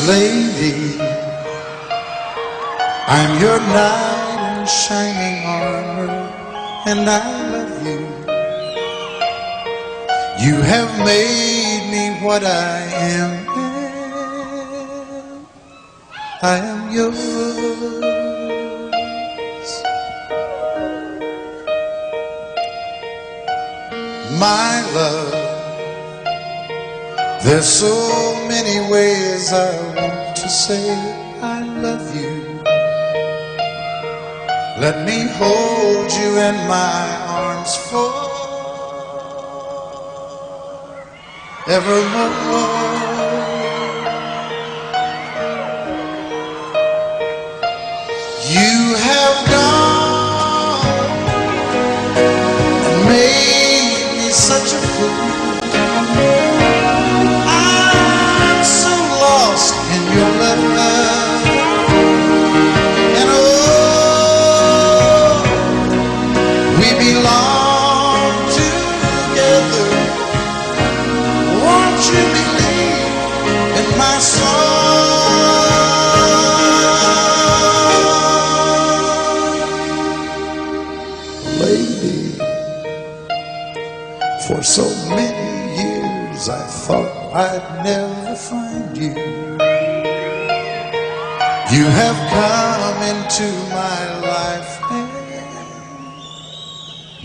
Lady, I'm your knight in shining armor, and I love you. You have made me what I am. I am yours. My love, there's so many ways I want to say I love you. Let me hold you in my arms forevermore. You have gone and made me such a fool. I'm so lost in your love, and oh, we belong together. Won't you believe in my song? Lady, for so many years I thought I'd never find you. You have come into my life and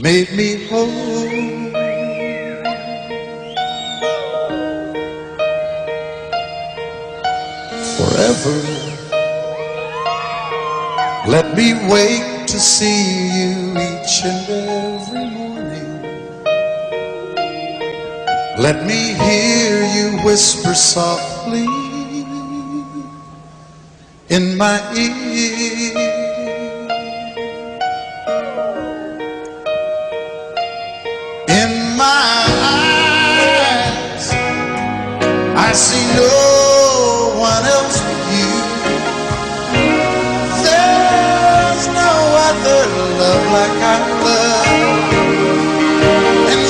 made me whole. Forever, let me wake to see you each and every morning. Let me hear you whisper softly in my ear. In my eyes, I see no one else but you. There's no other love like I love. And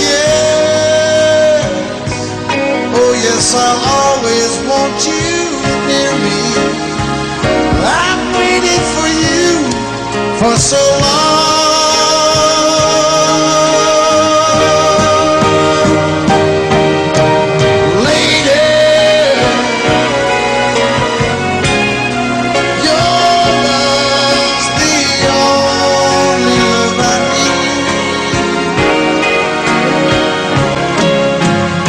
yes, I'll always want you near me. I've waited for you for so long. Lady, your love's the only love I need.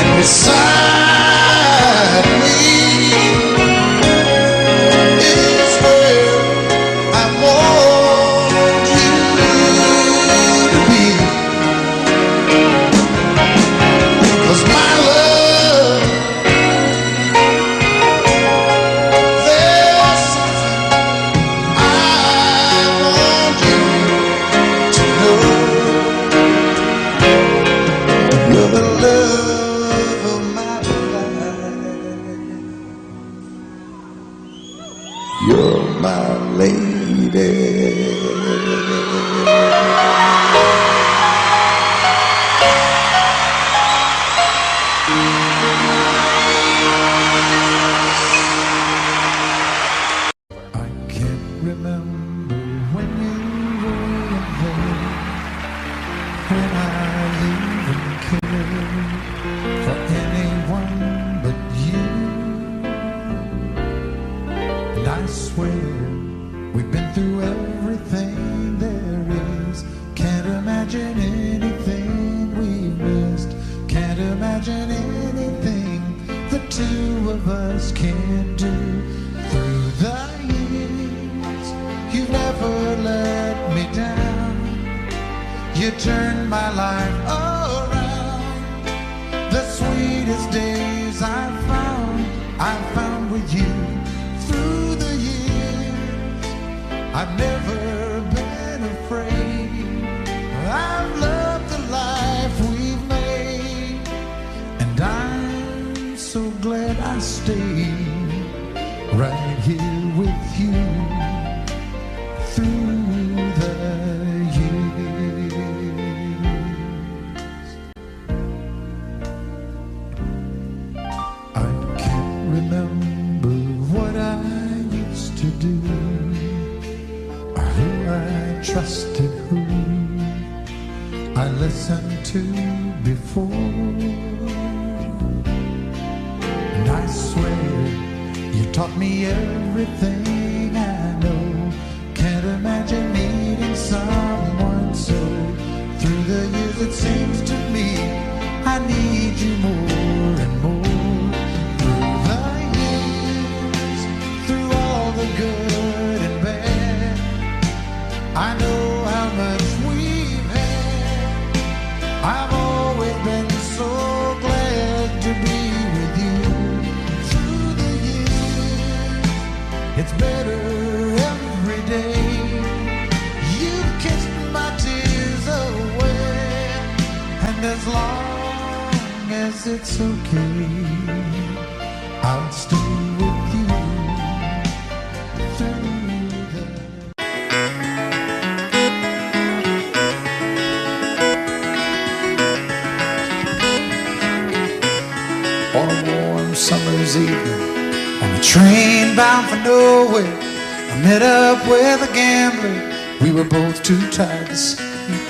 And beside me is where I want you to be. 'Cause my love, there's something I want you to know. You're the love of my life. You're my lady. I can't remember when you were there, when I even cared for anyone but you. And I swear we've been through everything there is. Can't imagine anything we've missed. Can't imagine anything the two of us can't do. Through the years, you've never let me down. You turned my life around. The sweetest days I've found with you. Through the years, I've never been afraid. I've loved the life we've made, and I'm so glad I stayed right here with you through the years. I can't remember what trusted, who I listened to before. And I swear you taught me everything I know. Can't imagine needing someone so. Through the years it seems to me I need you more and more. Through the years, through all the good and bad, I know how much we've had. I've always been so glad to be with you. Through the years, it's better every day. You've kissed my tears away, and as long as it's okay, I'll stay with you through the... On a warm summer's evening, on a train bound for nowhere, I met up with a gambler. We were both too tired to sleep,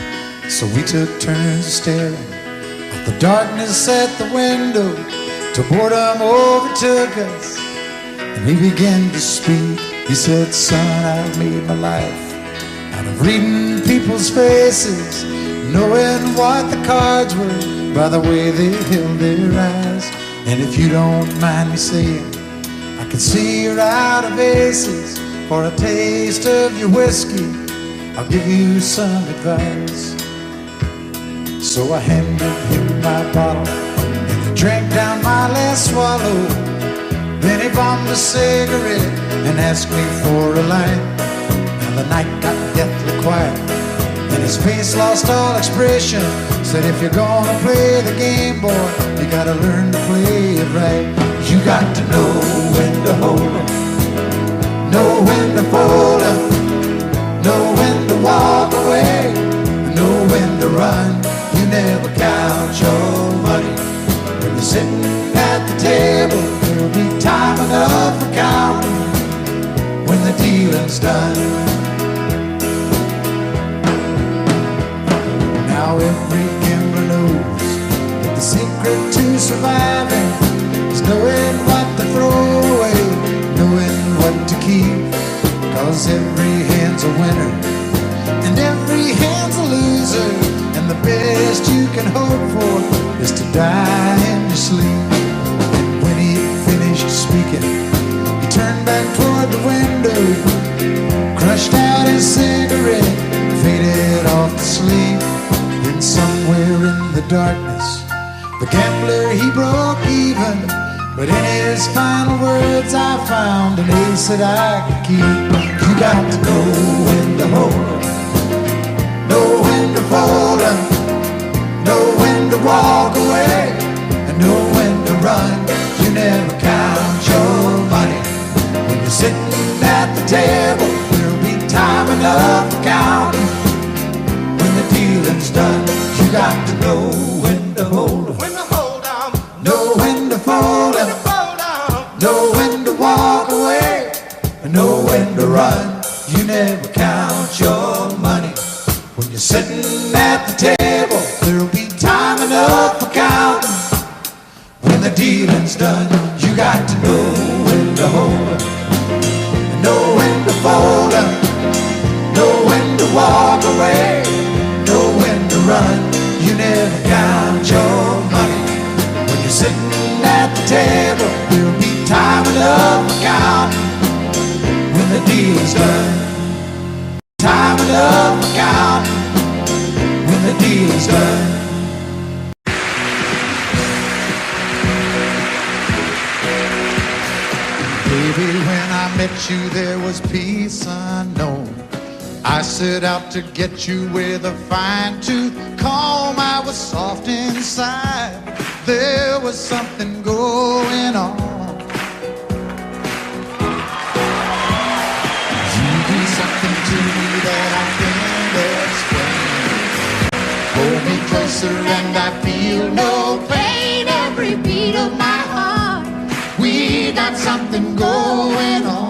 so we took turns staring at the darkness at the window till boredom overtook us, and we began to speak. He said, son, I've made my life out of reading people's faces, knowing what the cards were by the way they held their eyes. And if you don't mind me saying, I can see you're out of aces. For a taste of your whiskey, I'll give you some advice. So I handed him my bottle, and he drank down my last swallow. Then he bombed a cigarette and asked me for a light. And the night got deathly quiet, and his face lost all expression. Said, if you're gonna play the game, boy, you gotta learn to play it right. You got to know when to hold 'em, know when to fold 'em, know when to walk away, know when to run. You never count your money when you're sitting at the table. There'll be time enough for counting when the dealing's done. Now every gambler knows that the secret to surviving is knowing what to throw away, knowing what to keep. Cause every hand's a winner and every hand's a loser, and the best you can hope for is to die in your sleep. And when he finished speaking, he turned back toward the window, crushed out his cigarette, faded off to sleep. Then somewhere in the darkness, the gambler, he broke even. But in his final words, I found an ace that I could keep. You got to know when to hold 'em, know when to fold 'em, know when to walk away, and know when to run. You never count your money when you're sitting at the table. There'll be time enough for counting when the dealing's done. You got to know when to hold 'em, know when to fold 'em, know when to walk away, and know when to run. You never count your money when you're sitting at the table. There'll be time enough for counting when the dealing's done. You got to know when to hold 'em, know when to fold 'em, know when to walk away, know when to run. You never count your money when you're sitting at the table. There'll be time enough for counting when the deal's done. Time enough for counting when the deal's done. Baby, when I met you, there was peace unknown. I set out to get you with a fine-tooth comb. I was soft inside, there was something going on. You do something to me that I can't explain. Hold me closer and I feel no pain. Every beat of my heart, we got something going on.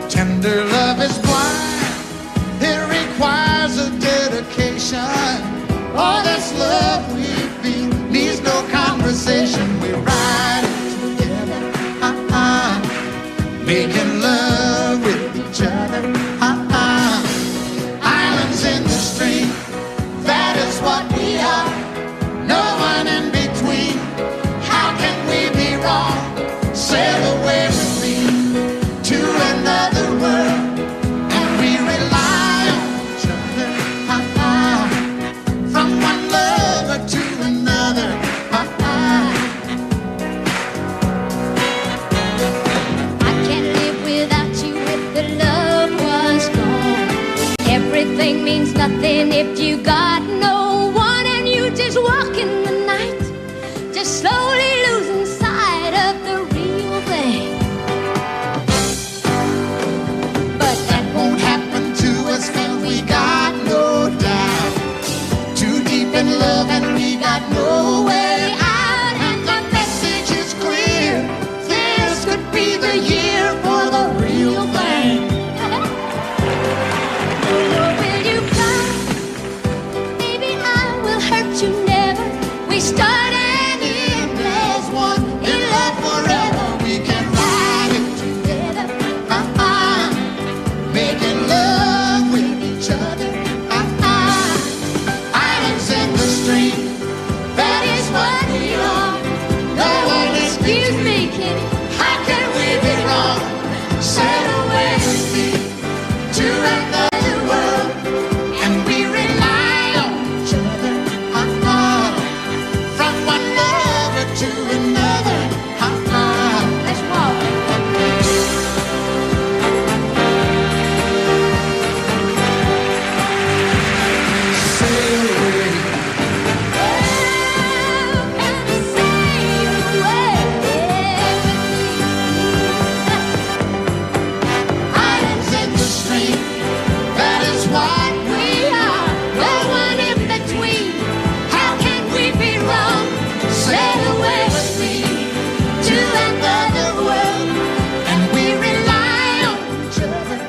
Tender love is conversation. All this love we feel needs no conversation. We're riding together, making love with each other, Islands in the stream, that is what we are. No one in between. How can we be wrong? Sail away with me to another world, and we rely on each other, from one lover to another, I can't live without you if the love was gone. Everything means nothing if you got no one, and you just walk in the night, just slowly losing sight of the real thing. But that won't happen to us, and we got no doubt. Too deep in love and we got no way out, and the message is clear. This could be the year for the real thing. will you cry? Maybe I will hurt you never. We start and end as one. In love forever, we can ride it Together, making love with each other, islands in the stream, that is what we are. No one is excuse me, Kitty. How can we be wrong? Sail away with me to another world, and we rely on each other, from one lover to another, Let's walk. sail away. Islands in the stream, that is what we are. No one in between. How can we be wrong? Sail away with me to another world, and we rely on each other,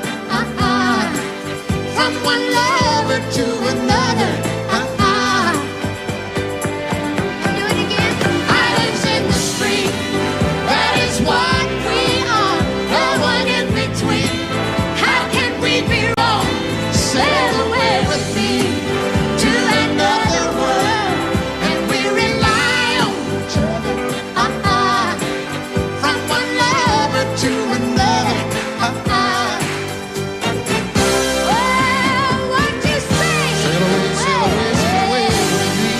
from one lover to another, Do it again. islands in the stream, that is what we are. No one in between. How can we be wrong? Sail away with me to another world, and we rely on each other, from one lover to another, Well, what you say? sail away, sail away, sail away with me.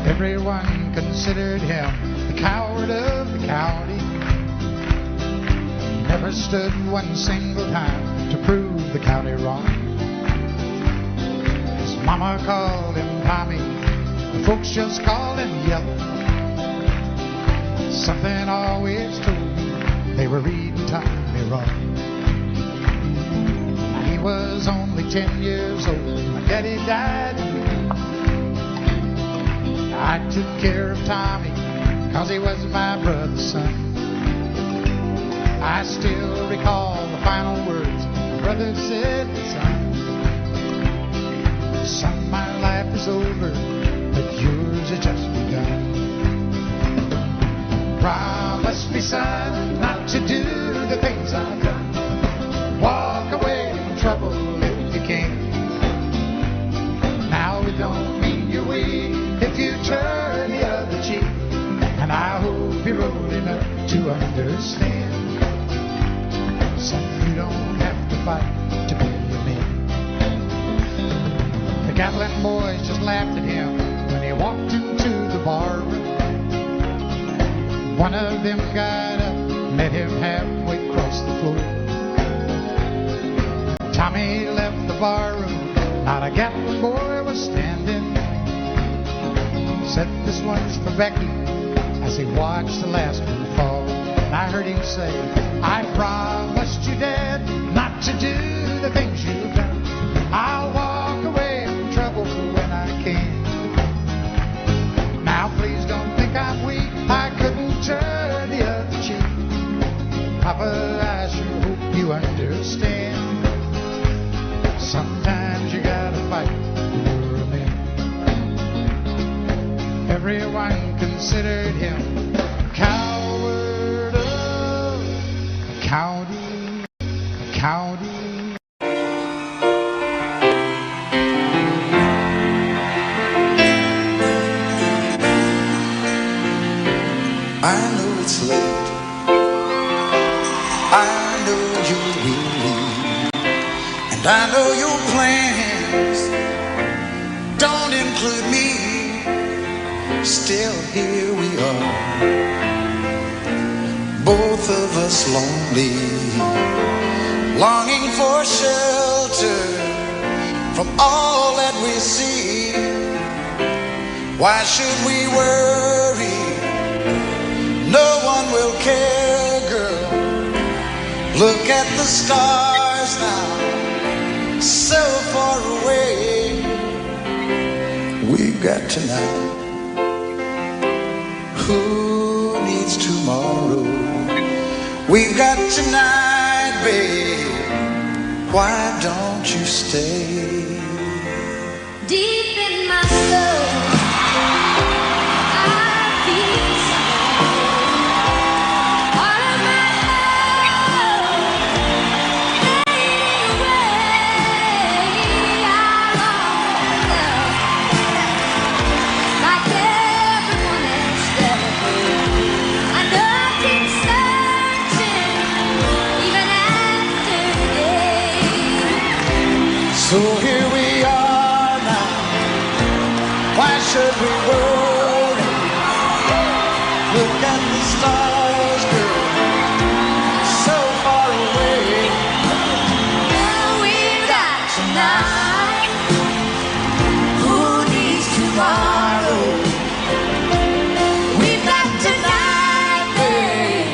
Everyone considered him the coward of the county. He never stood one single time to prove the county wrong. His mama called him Tommy, the folks just called him Yellow. Something always told me they were reading Tommy wrong. He was only 10 years old, my daddy died in May. I took care of Tommy, 'cause he was my brother's son. I still recall the final words my brother said, son, my life is over, but yours has just begun. Promise me, son, not to do the things I've done. Walk away from trouble if you can. Now it don't mean you're weak if you turn the other cheek, and I hope you're old enough to understand. Son, you don't have to fight to be a man. The Gatlin boys just laughed at him when he walked into the bar room. One of them got up, met him halfway across the floor. Tommy left the bar room, not a Gatlin boy was standing. Said, this one's for Becky, as he watched the last one fall. And I heard him say, I promised you, Dad, not to do the things you've done. I'll walk away from trouble when I everyone considered him a coward of a county, a county. I know it's late, I know you're weary, and I know your plans don't include me. Still here we are, both of us lonely, longing for shelter from all that we see. Why should we worry? No one will care, girl. Look at the stars now, so far away. We've got tonight. Who needs tomorrow? We've got tonight, babe. Why don't you stay? Deep in my soul, I feel all of my love fading away. I long for love like everyone else does. I know I keep searching even after today. So here we are now. Why should we worry? Look at the stars, girl, so far away. Oh, we've got tonight. Who needs tomorrow? We've got tonight, babe.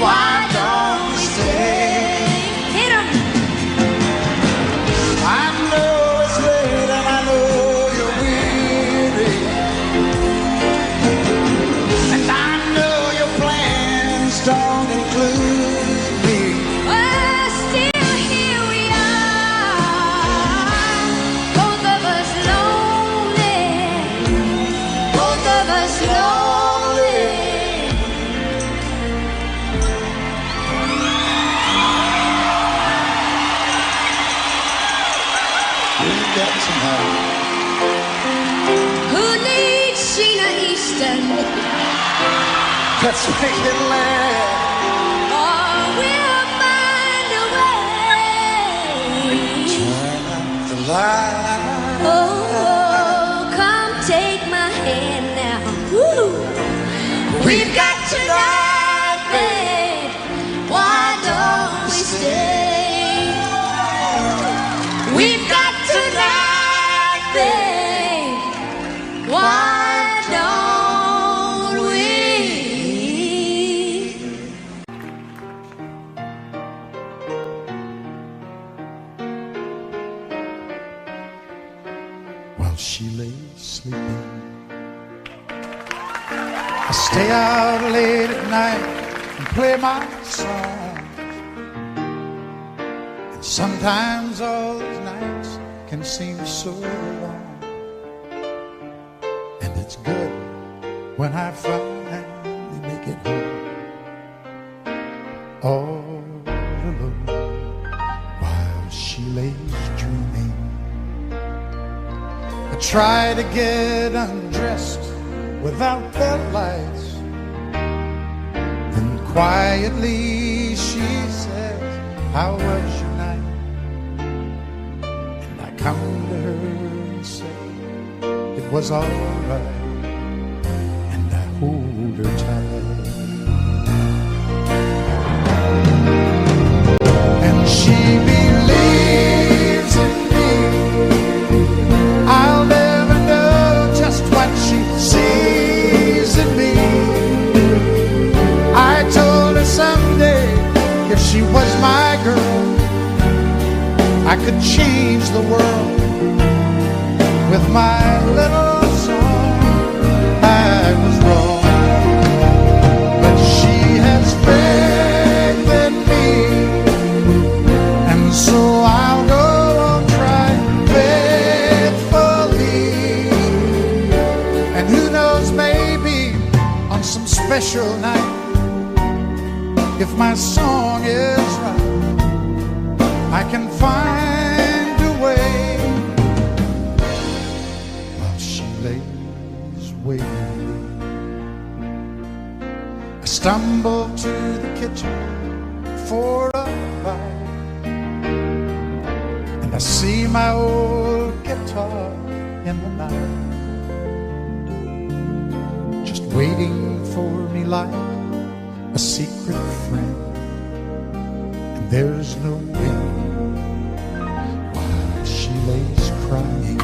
Why don't we stay? Hit 'em. I know it's late and I know you're weary, and I know your plans don't include me. Oh, still here we are. Both of us lonely. Both of us lonely. We've got tonight. Who needs Sheena Easton? Let's make it last. Or we'll find a way. Turn out the light. Oh, come take my hand now. Woo. We've got tonight, babe. Why don't we stay? We've got tonight, babe. Why don't we? While she lay sleeping, I stay out late at night and play my song. And sometimes all those nights can seem so long. And it's good when I finally make it home, all alone, while she lays dreaming. I try to get undressed without the lights. Then quietly she says, how was your night? And I come to her and say, it was all right. And I hold her tight. And she believes in me. I'll never know just what she sees in me. I told her someday if she was my girl, I could change the world with my little song. I was wrong, but she has faith in me, and so I'll go on trying faithfully. And who knows, maybe special night, if my song is right, I can find a way while she lays waiting. I stumble to the kitchen for a bite, and I see my old guitar in the night, just waiting for me like a secret friend. And there's no wind while she lays crying.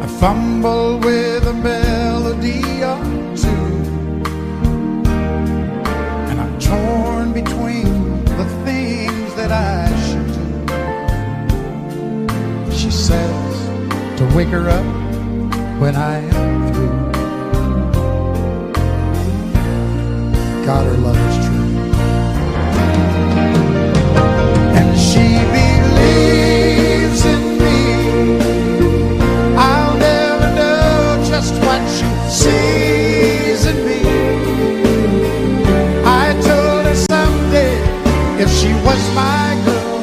I fumble with a melody or two, and I'm torn between the things that I should do. She says to wake her up when I am through. God, her love is true. And she believes in me. I'll never know just what she sees in me. I told her someday if she was my girl,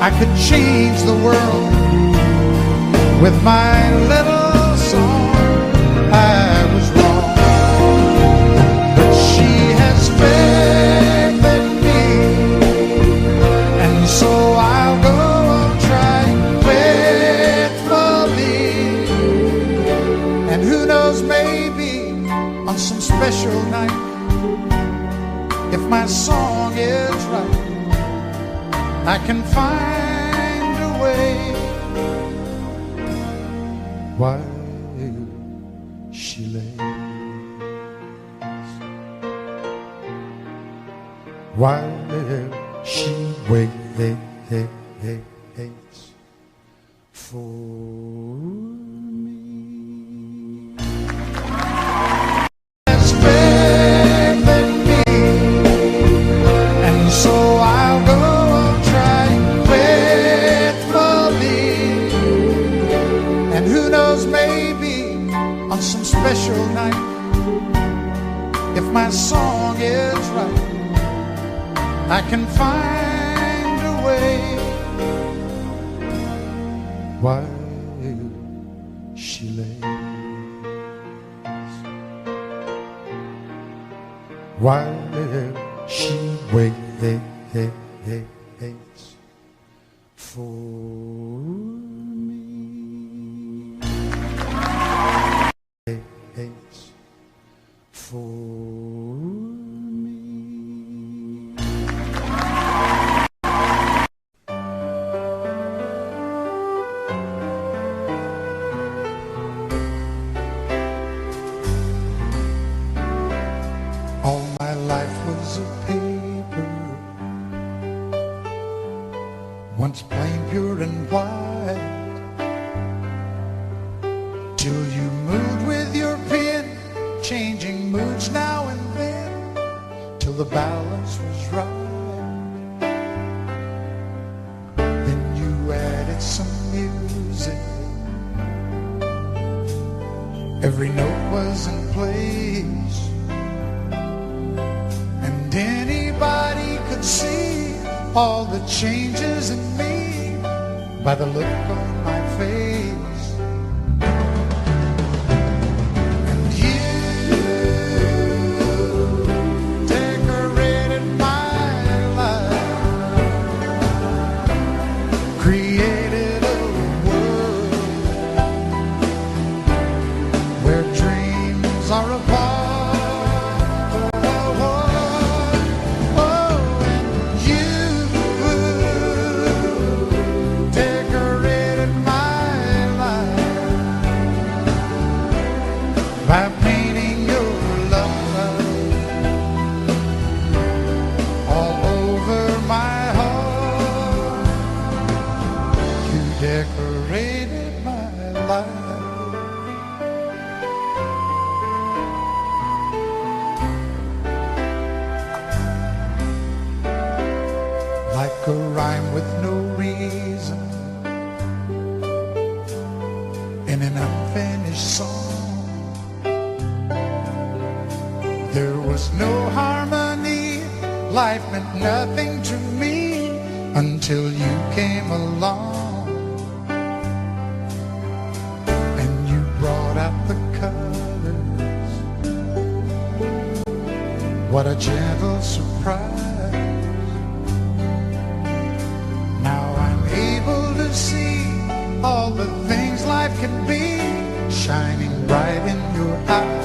I could change the world with my little song. I was wrong, but she has faith in me, and so I'll go on trying faithfully. And who knows, maybe on some special night, if my song is right, I can find a way while she lays, while she waits for me. Has faith in me, and so I'll go on trying faithfully. And who knows, maybe on some special night, if my song is right, I can find a way while she lays, while she waits for me. For me. All my life was a paper, once plain, pure and white, till you moved with your pen, changing moods now and then, till the balance was right. Then you added some music, every note was in place, and anybody could see all the changes in me by the look on my face. Created a world where dreams are apart. Oh, and you decorated my life by painting your love all over my heart. You decorated my life. Like a rhyme with no reason in an unfinished song, was no harmony. Life meant nothing to me until you came along and you brought out the colors. What a gentle surprise. Now I'm able to see all the things life can be shining bright in your eyes.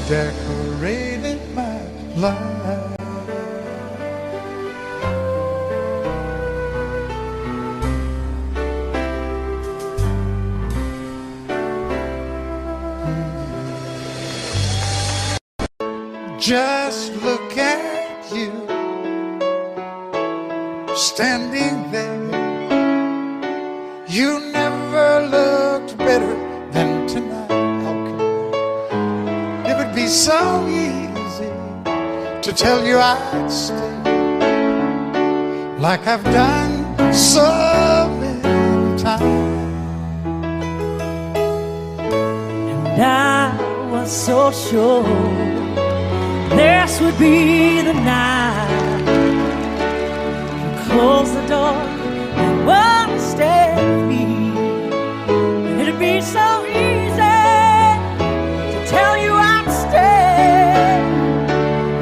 Decorated my life. Just look at you standing there. You never looked better than tonight. So easy to tell you I'd stay, like I've done so many times. And I was so sure this would be the night. You close the door and won't stay with me. It'd be so easy to tell you I'd stay,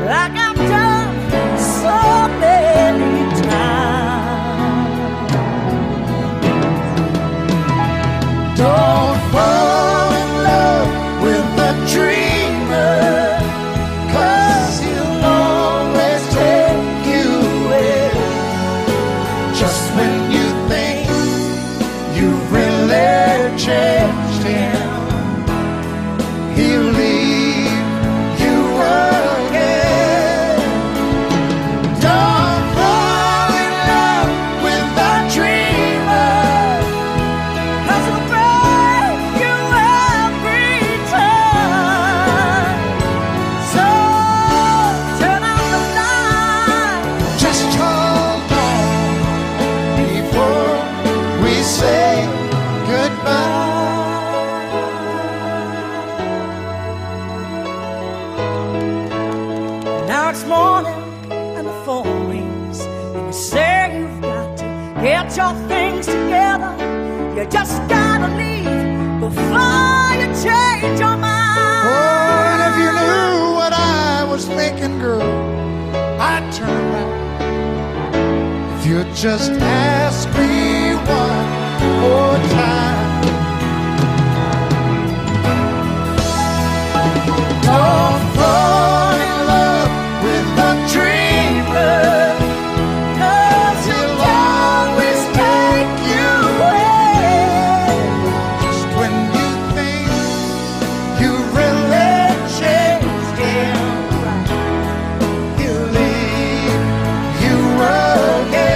like I've done so many times. Don't fall in love with a dreamer, 'cause he'll always take you away. Just when you think you've really changed him, he'll leave you again. Don't fall in love with a dreamer, 'Cause it'll break you every time. So turn out the light. just hold on before we say goodbye. Now it's morning and the phone rings, and you say you've got to get your things together. You just gotta leave before you change your mind. Oh, and if you knew what I was making, girl, I'd turn around. If you'd just ask me one more time. Don't fall in love with a dreamer, 'Cause he'll always take you away. Just when you think you really changed him, he'll leave you again.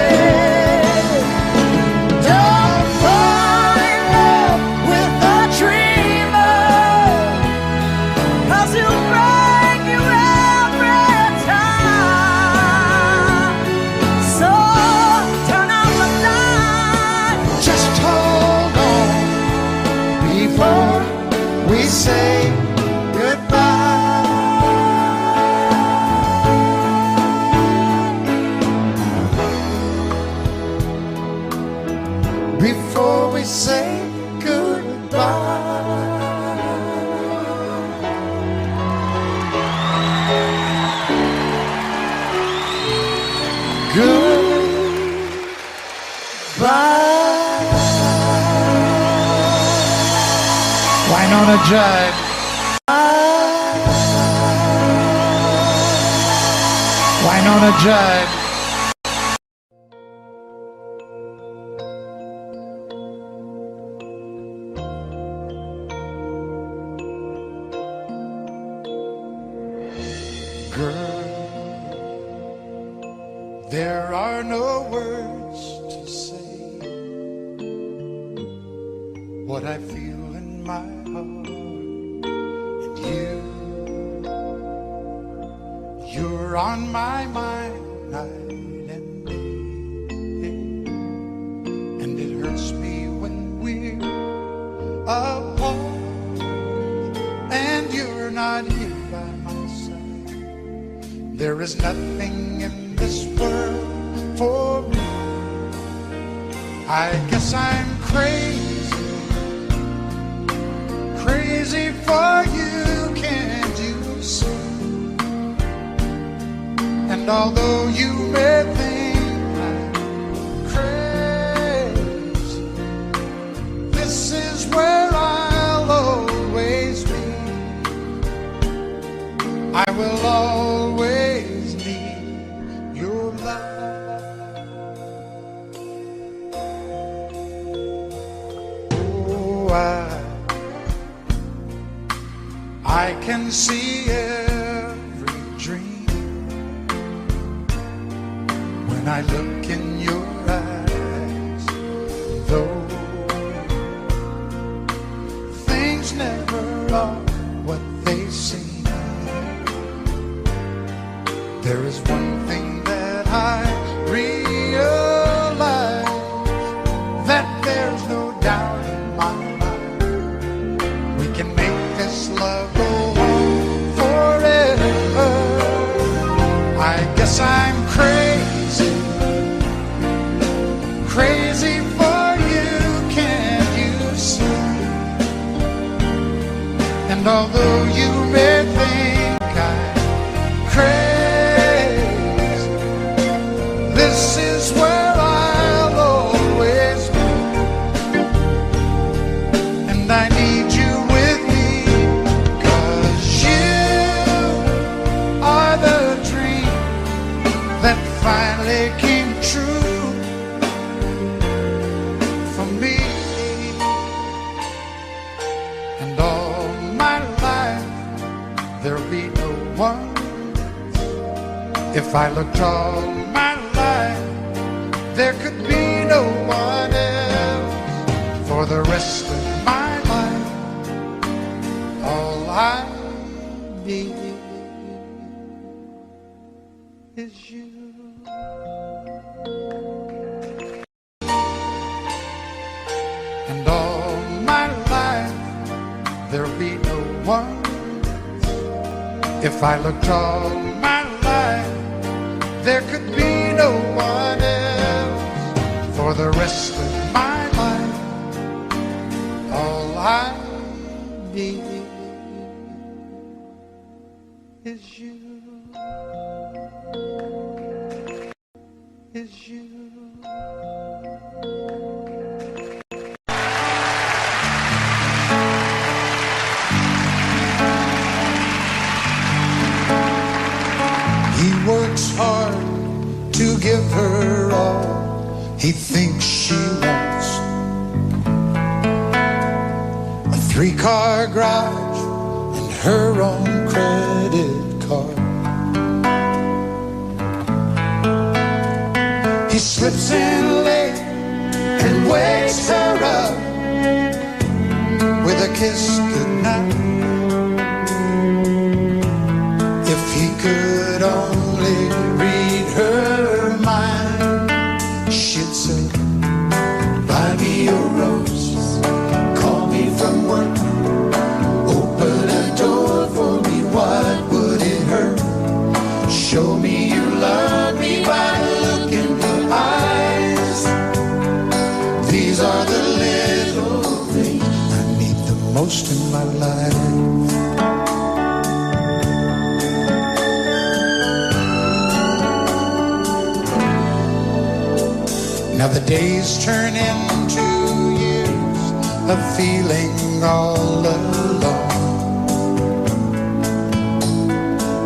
Don't fall in love with a dreamer, 'Cause he'll break you every time. So turn out the light. just hold on before we say goodbye. Before we say goodbye. Goodbye. Wynonna Judd. Wynonna Judd. Girl, there are no words to say what I feel in my heart. And you're on my mind night and day. And it hurts me when we're apart and you're not here by my side. There is nothing in this world for me. I guess I'm crazy, crazy for you, can't you see? And although you may think I'm crazy, this is where I'll always be. I will always need your love. Oh, I can see every dream when I look in your eyes. Though things never are what they seem, there is one thing that I realize, that there's no doubt in my mind. We can make this love go on forever. I guess I'm crazy, crazy for you, can't you see? And although you may think I'm crazy, this is where I'll always be. And I need you with me, 'cause you are the dream that finally came true for me. And all my life there'll be no one. If I looked all my life, there could be no one else. For the rest of my life, all I need is you. And all my life, there'll be no one. If I looked all my life, there could be no one else. For the rest of my life, all I need is you. Is you. He works hard to give her all he thinks she wants. A 3-car garage and her own credit card. He slips in late and wakes her up with a kiss goodnight. If he could only read her mind, she'd say, buy me a rose, call me from work, open a door for me, what would it hurt? Show me you love me by the look in your eyes. These are the little things I need the most in my life. Now the days turn into years of feeling all alone,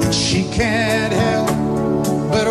and she can't help but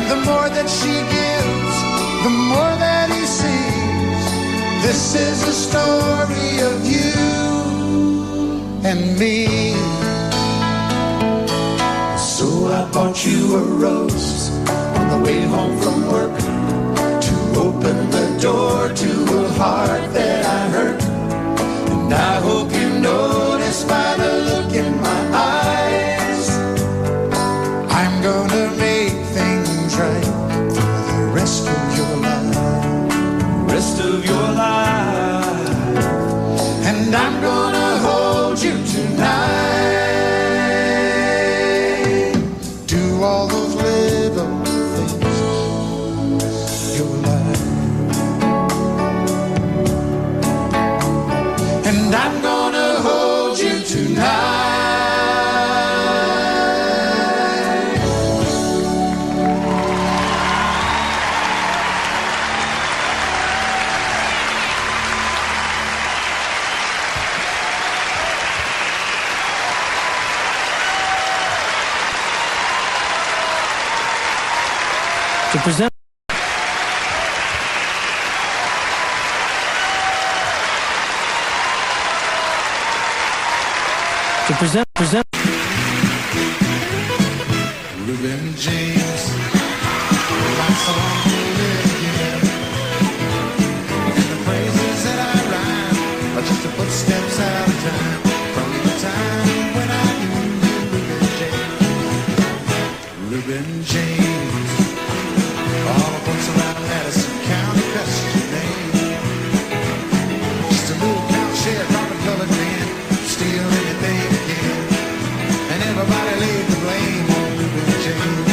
the more that she gives, the more that he sees. This is a story of you and me. So I bought you a rose on the way home from work, to open the door to a heart that I hurt. And I hope you notice by the look in my eyes, I'm gonna make things right for the rest of your life. Rest of your life. And I'm gonna hold you tonight. Do all those little things your life. And I'm gonna hold you tonight. To present Reuben James, my song will live again. And the phrases that I rhyme are just the footsteps out of time, from the time when I knew Reuben James. Reuben James, all the folks around Madison County cussed your name. Just a little count share, colored man, steal anything again. And everybody laid the blame on Reuben James.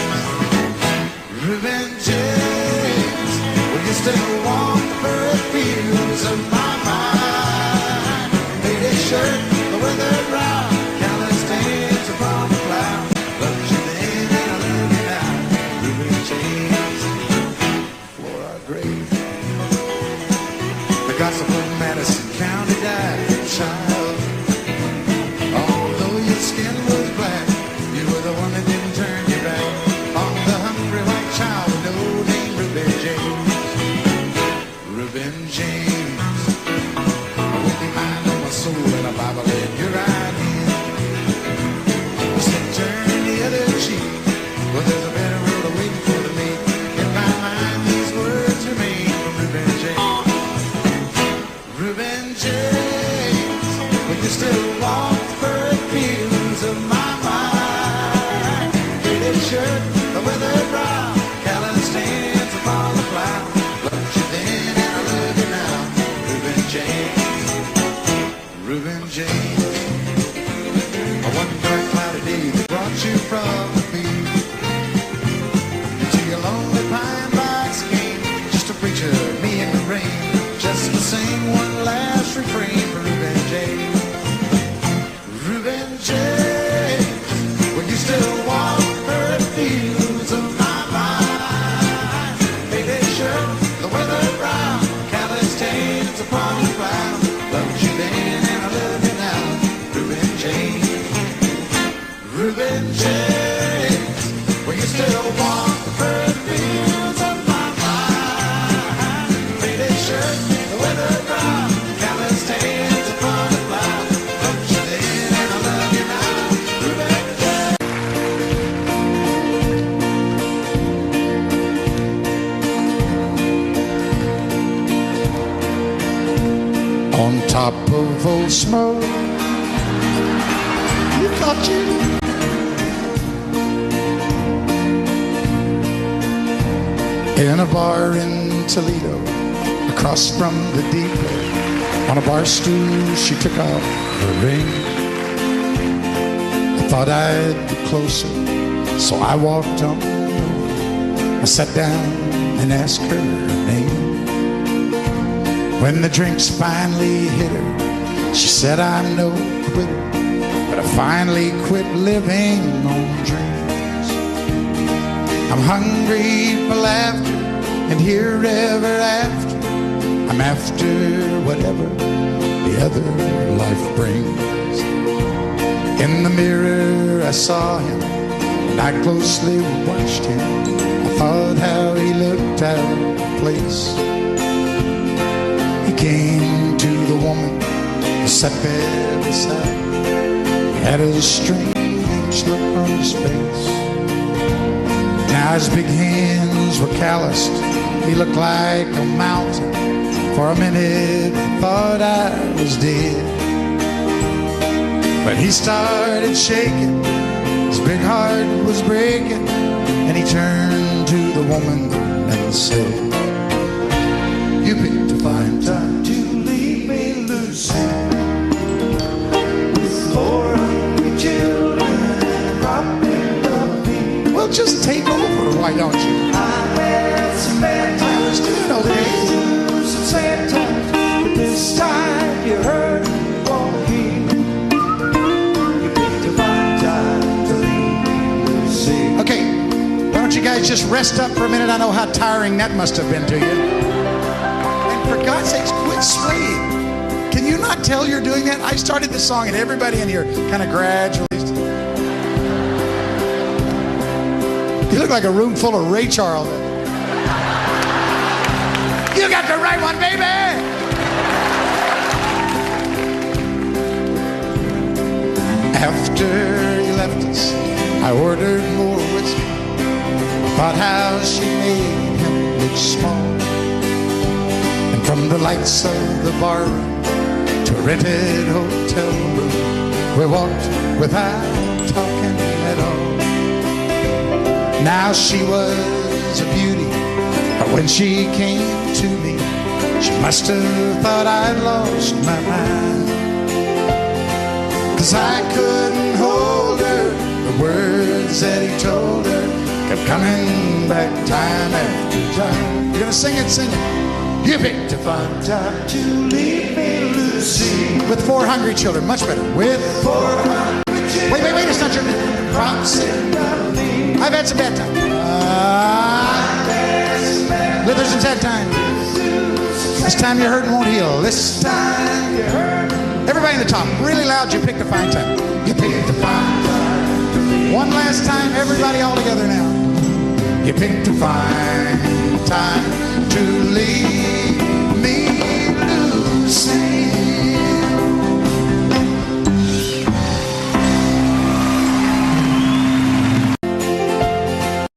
Reuben James, will you still walk the furrowed fields of my mind? Faded shirt, the weathered brow, callous stains upon the cloud. Loved you then and I love you now. Reuben James, for our grave. The gossip of Madison County died, child. Although your skin was black, you were the one that didn't turn your back on the hungry white child with no name, Reuben James. Reuben James, with your mind on my soul and a Bible in your right hand. I said turn the other cheek, well there's a better road waiting for me. In my mind these words remain from Reuben James. Reuben James, will you still walk the furrowed fields of my mind? Faded shirt, the weathered brow, callous stains upon the plow. Loved you then and I love you now. Reuben James, Reuben James. One dark cloudy day that brought you from the field to your lonely pine box came just a preacher, me in the rain, just to sing one last refrain for Reuben James. Reuben James, will you still walk the furrowed fields of my mind? Faded shirt, the weathered brow, callous stains upon the cloud. Loved you then and I love you now. Reuben James, Reuben James, will you still walk the furrowed fields of my mind? Faded shirt, the weathered brow, callous stains upon the cloud. Loved you then and I love you now. Reuben James. On top of Old Smoke, you thought you in a bar in Toledo, across from the depot. On a bar stool, she took off her ring. I thought I'd get closer, so I walked on. I sat down and asked her name. When the drinks finally hit her, she said, I'm no quitter, but I finally quit living on dreams. I'm hungry for laughter, and here ever after, I'm after whatever the other life brings. In the mirror I saw him, and I closely watched him. I thought how he looked out of place. He came to the woman who sat there beside. He had a strange look on his face. Now his big hands were calloused. He looked like a mountain. For a minute I thought I was dead. But he started shaking. His big heart was breaking. And he turned to the woman and said, "You picked a fine time to leave me, Lucy, with 4 hungry children robbing of me. Well, just take over, why don't you? I had some bad times, you know the days, some sad times, but this time you heard for me. You picked a fine time to leave me, Lucy." Okay, why don't you guys just rest up for a minute? I know how tiring that must have been to you. And for God's sakes, quit swaying. Can you not tell you're doing that? I started the song and everybody in here kind of gradually. You look like a room full of Ray Charles. You got the right one, baby! After he left us, I ordered more whiskey. Thought how she made him look small. And from the lights of the bar room to a rented hotel room, we walked without talking at all. Now she was a beauty, but when she came to me, she must have thought I'd lost my mind. 'Cause I couldn't hold her, the words that he told her kept coming back time after time. You're gonna sing it, sing it. You picked a fine time to leave me, Lucy, with 4 hungry children, much better. With 4 hungry children. Wait, it's not your promising. I've had some bad times. There's some sad times. This time your hurt won't heal. This time you're hurt. Everybody in the top, really loud, you picked a fine time. You picked a fine time. One last time, everybody all together now. You picked a fine time to leave me, Lucy.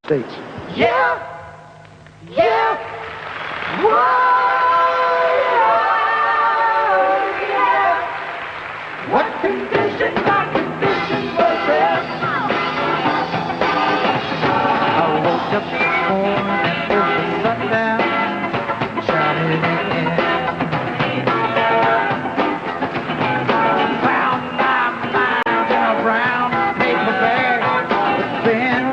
States. Yeah, yeah, whoa, yeah. What condition, my condition was there? I woke up this morning with the sun down, shining in. Found my mind in a brown paper bag with thin.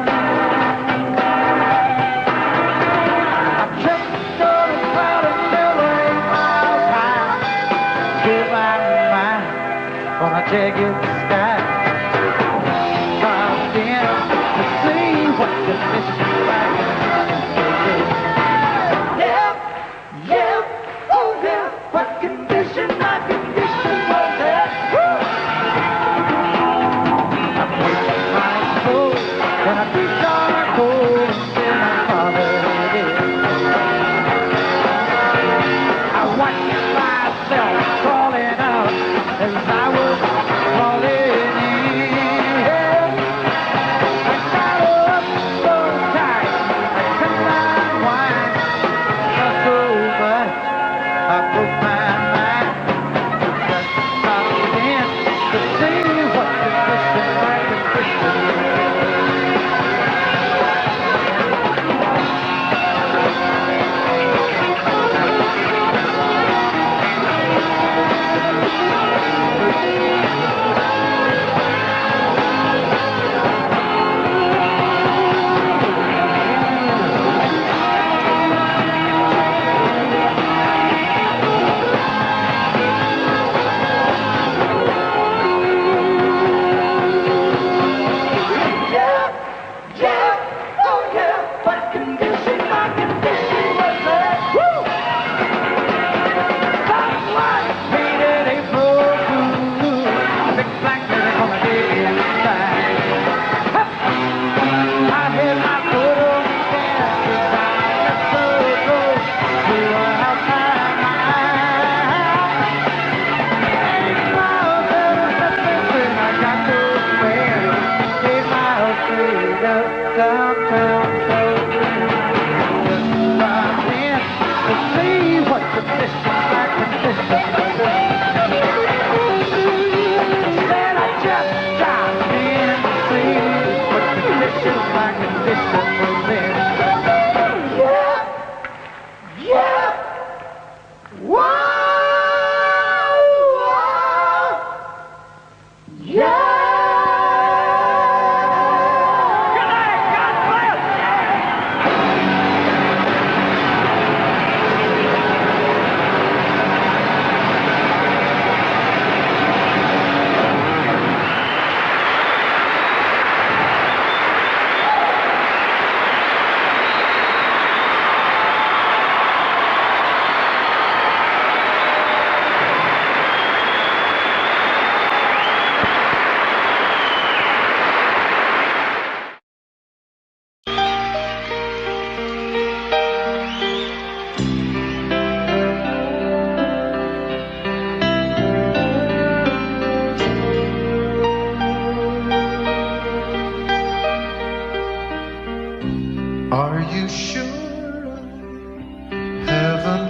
Check in the sky, dropped in to see what the mission like. Yeah, oh yeah, what condition my condition was there. I put my soul in a deep dark hole and my father did. I watched myself crawling out as I was crawling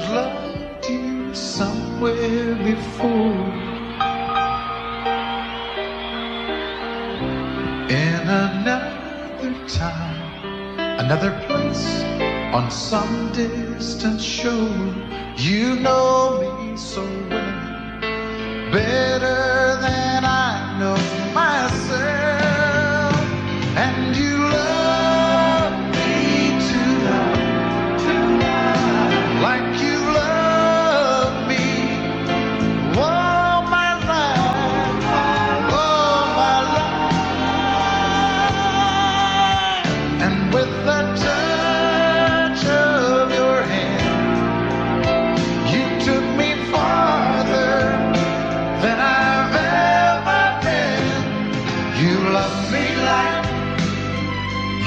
I've loved you somewhere before, in another time, another place, on some distant shore. You know me so well, better than I know myself, and you love me tonight, like you love me all my life, all my life, and with the touch of your hand, you took me farther than I've ever been. You love me like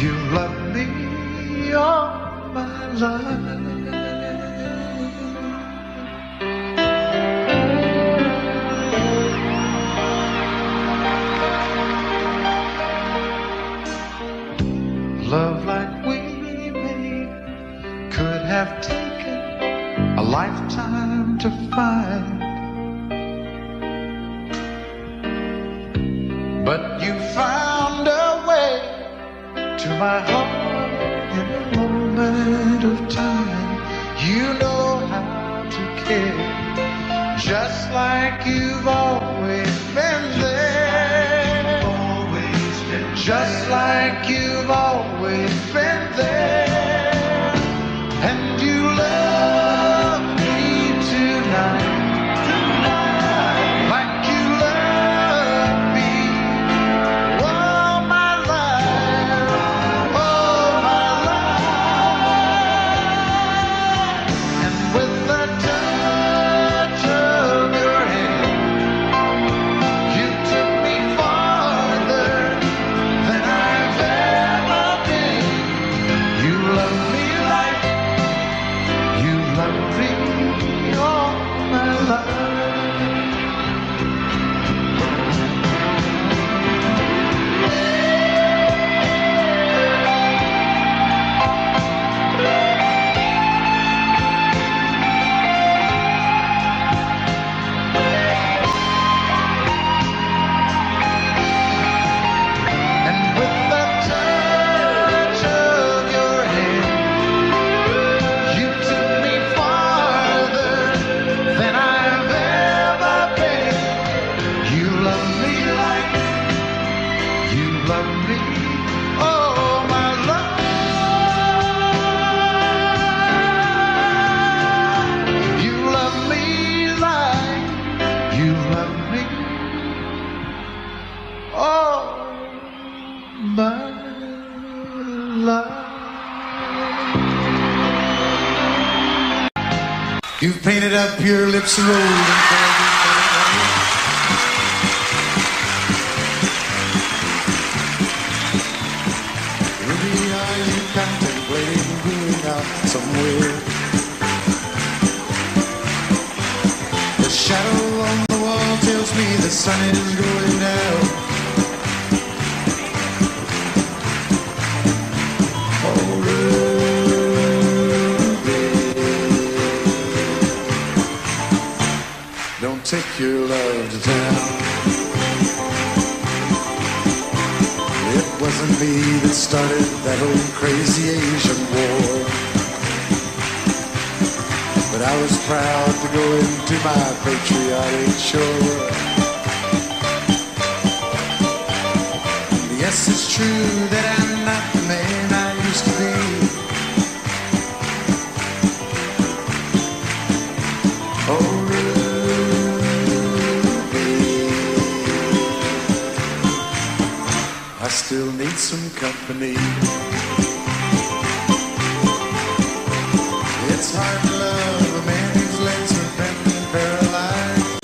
you love me all my life. Love like we made could have taken a lifetime to find, but you found a way to my heart in a moment of time. You know how to care, just like you've always been there, just like you've always been there, and you love me tonight, like you love me all my life, all my life, and with the touch of your hand, you took me farther than I've ever been. You love me like you love me all my life. And with the touch of your hand, you took me farther than I've ever been. You love me like you love me all my life. You love me like you love me all my life. You've painted up your lips a road and called it Ruby, are you contemplating going out somewhere? The shadow on the wall tells me the sun is going down. Oh, Ruby, don't take your love to town. It wasn't me that started that old crazy Asian war, but I was proud to go into my patriotic shore. Yes, it's true that I'm not the man I used to be. Oh, Ruby, I still need some company. It's hard to love a man whose legs are bent and paralyzed.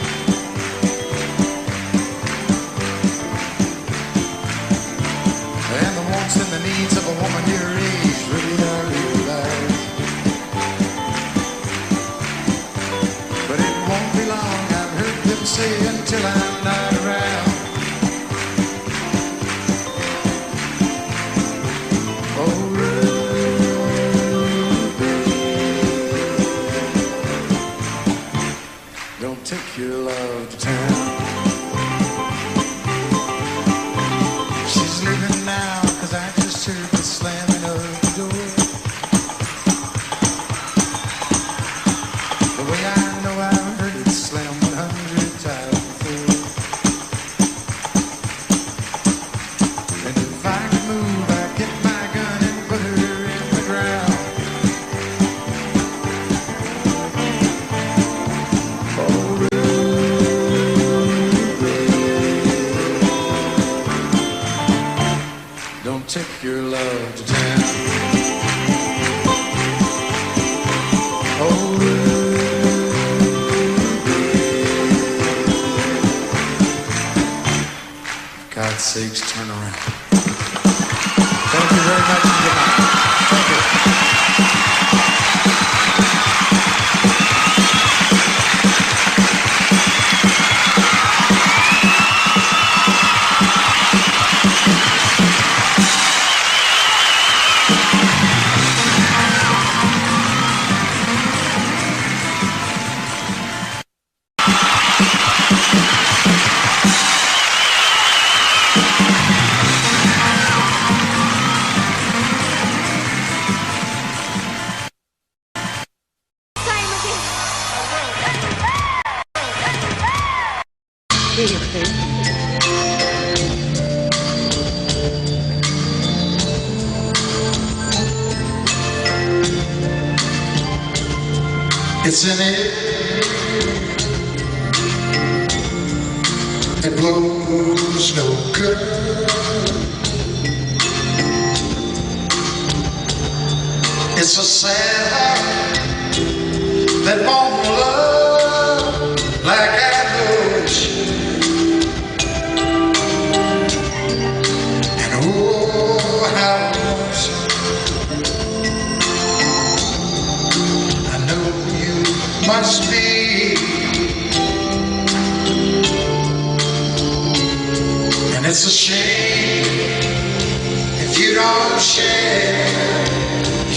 And the wants and the needs of a woman your age really are realized. But it won't be long, I've heard them say, until I'm not around. Oh, Ruby, take your love to town. She's leaving now, 'cause I just heard the slamming of the door. The way I know I've heard it slam 100 times before. And if I could move, I'd get my gun and put her in the ground. Don't take your love to town. Oh, for God's sakes, turn around. Thank you very much and good night. Thank you. It's an air that blows no good. It's a sad heart that won't love like I know it should. And oh, how lonesome I know you must be. And it's a shame if you don't share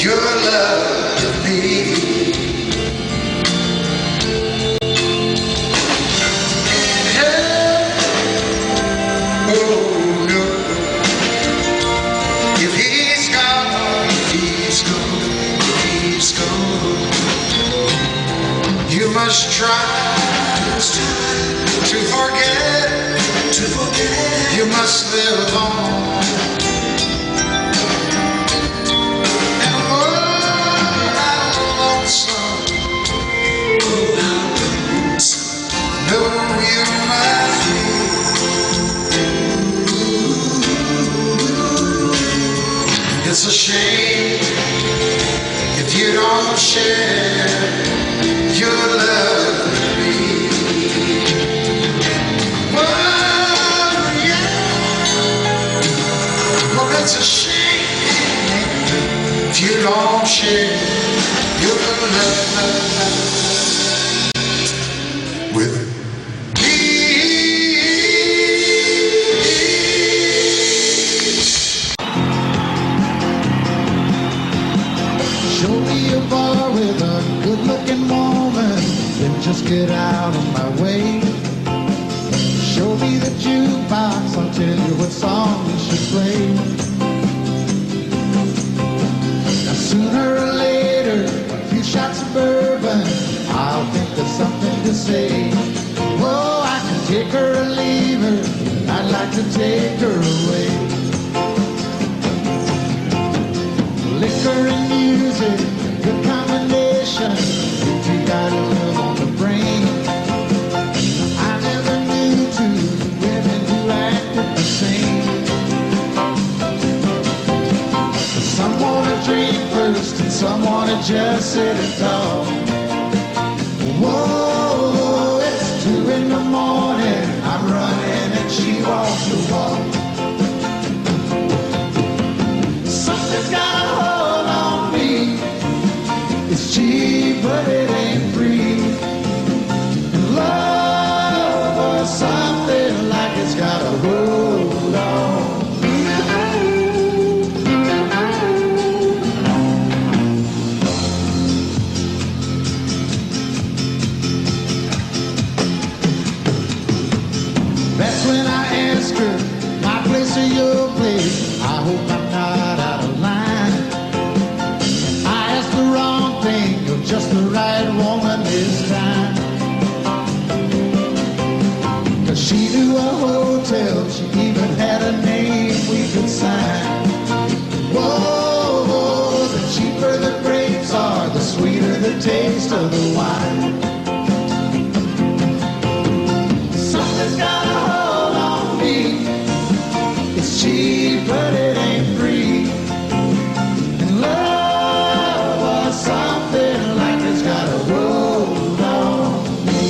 your love with me. Oh no, if he's gone, if he's gone, if he's gone, you must try to forget, you must live on. And oh, how lonesome, no, you must be. It's a shame if you don't share your love with me. Oh, yeah. Well, it's a shame if you don't share your love with me. Show me a bar with a good-looking woman, then just get out of my way. Show me the jukebox, I'll tell you what song you should play. Now sooner or later, a few shots of bourbon, I'll think of something to say. Oh, I can take her or leave her, I'd like to take her away. Liquor and music, a good combination. If you got a love on the brain, I never knew two women who acted the same. Some wanna drink first and some wanna just sit and talk. Whoa, it's 2 in the morning, I'm running and she walks the walk. Something's got a hold on me. It's cheap, but it ain't free. And love was something like it's got a hold on me. just the right woman this time. 'Cause she knew a hotel, she even had a name we could sign. Whoa, the cheaper the grapes are, the sweeter the taste of the wine. Something's got a hold on me. It's cheap, but it ain't free. And love was something like it's got a hold on me.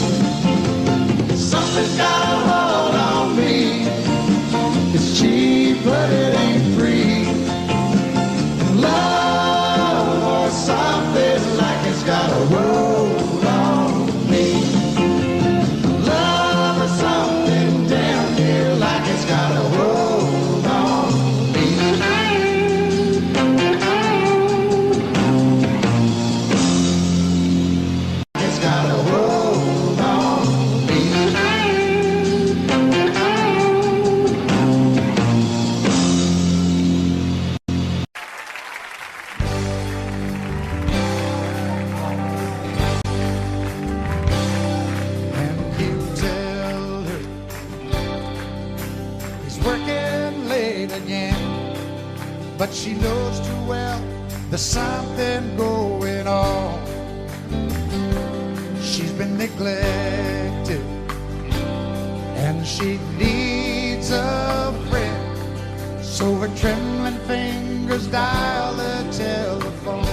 Something's got a hold on me. It's cheap, but it ain't free. And love was something like it's got a hold on me. Love is something down here like it's got a hold on me. It's got a hold on me. And you tell her he's working late again, but she knows too well there's something going on. She's been neglected and she needs a friend, so her trembling fingers dial the telephone.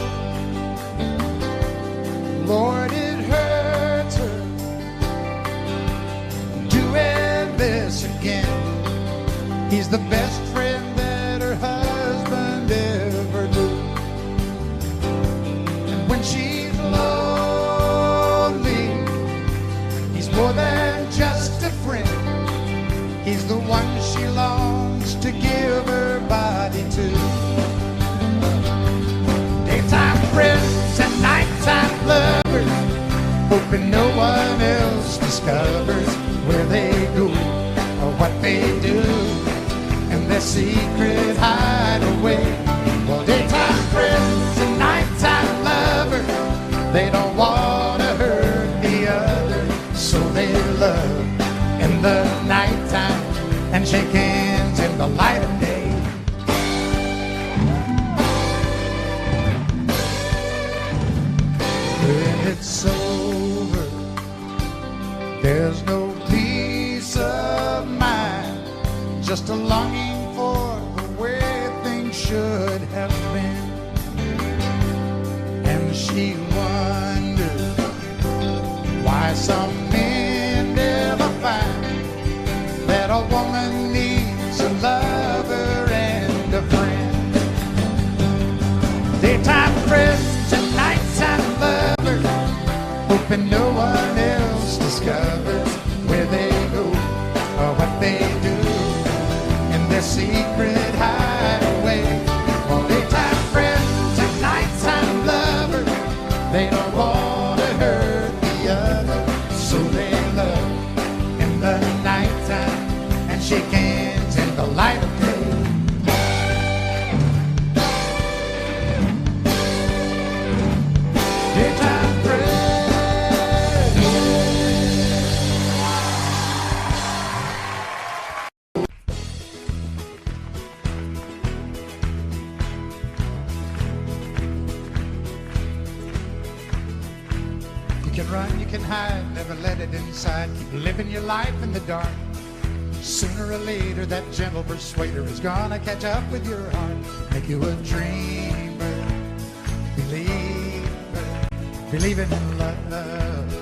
Lord, it hurts her doing this again. He's the best friend that her husband ever knew. And when she's lonely, he's more than just a friend. He's the one she longs to give her body to. Daytime friends and nighttime lovers, hoping no one else discovers where they go or what they do and their secret hideaway. Well, daytime friends and nighttime lovers, they don't want to hurt the other, so they love in the nighttime and shake hands in the light of day. When it's over, there's no peace of mind, just a longing for the way things should have been. And she wonders why some men never find that a woman needs a lover and a friend. Daytime friends and nighttime lovers, hoping no one else discovers where they go or what they do in their secret hideaway. Well, daytime friends and nighttime lovers, they don't want to hurt the other, so they love in the nighttime and shake hands in the light of day. Daytime friends. You can run, you can hide, never let it inside. Keep living your life in the dark. Sooner or later, that gentle persuader is gonna catch up with your heart. Make you a dreamer, believer, believing in love.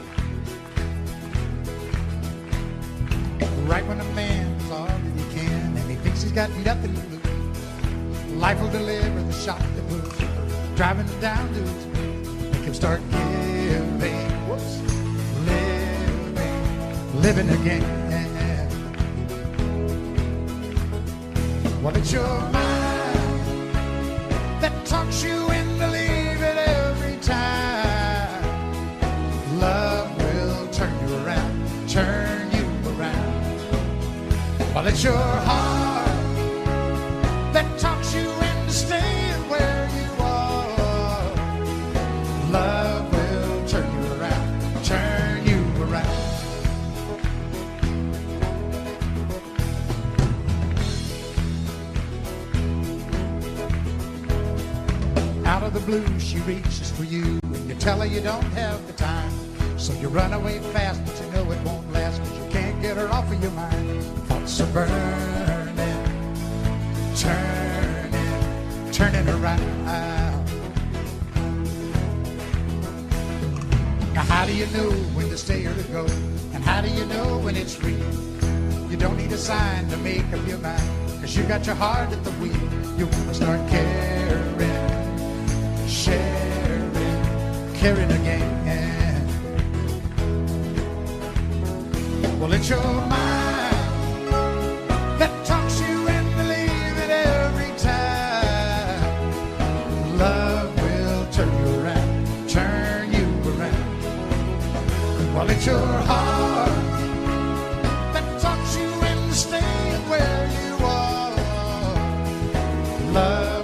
Right when a man's all that he can and he thinks he's got nothing to lose, life will deliver the shock that moves, driving him down to his knees. Make him start giving, living again. Well, it's your mind that talks you into leaving every time. Love will turn you around, turn you around. Well, it's your heart that talks you into staying where you are. Love will blue, she reaches for you, and you tell her you don't have the time. So you run away fast, but you know it won't last, but you can't get her off of your mind. Thoughts are burning, turning around. Now how do you know when to stay or to go? And how do you know when it's real? You don't need a sign to make up your mind, 'cause you got your heart at the wheel. You wanna start caring, sharing, caring again. Well, it's your mind that talks you and believe it every time. Love will turn you around, turn you around. Well, it's your heart that talks you into staying where you are. Love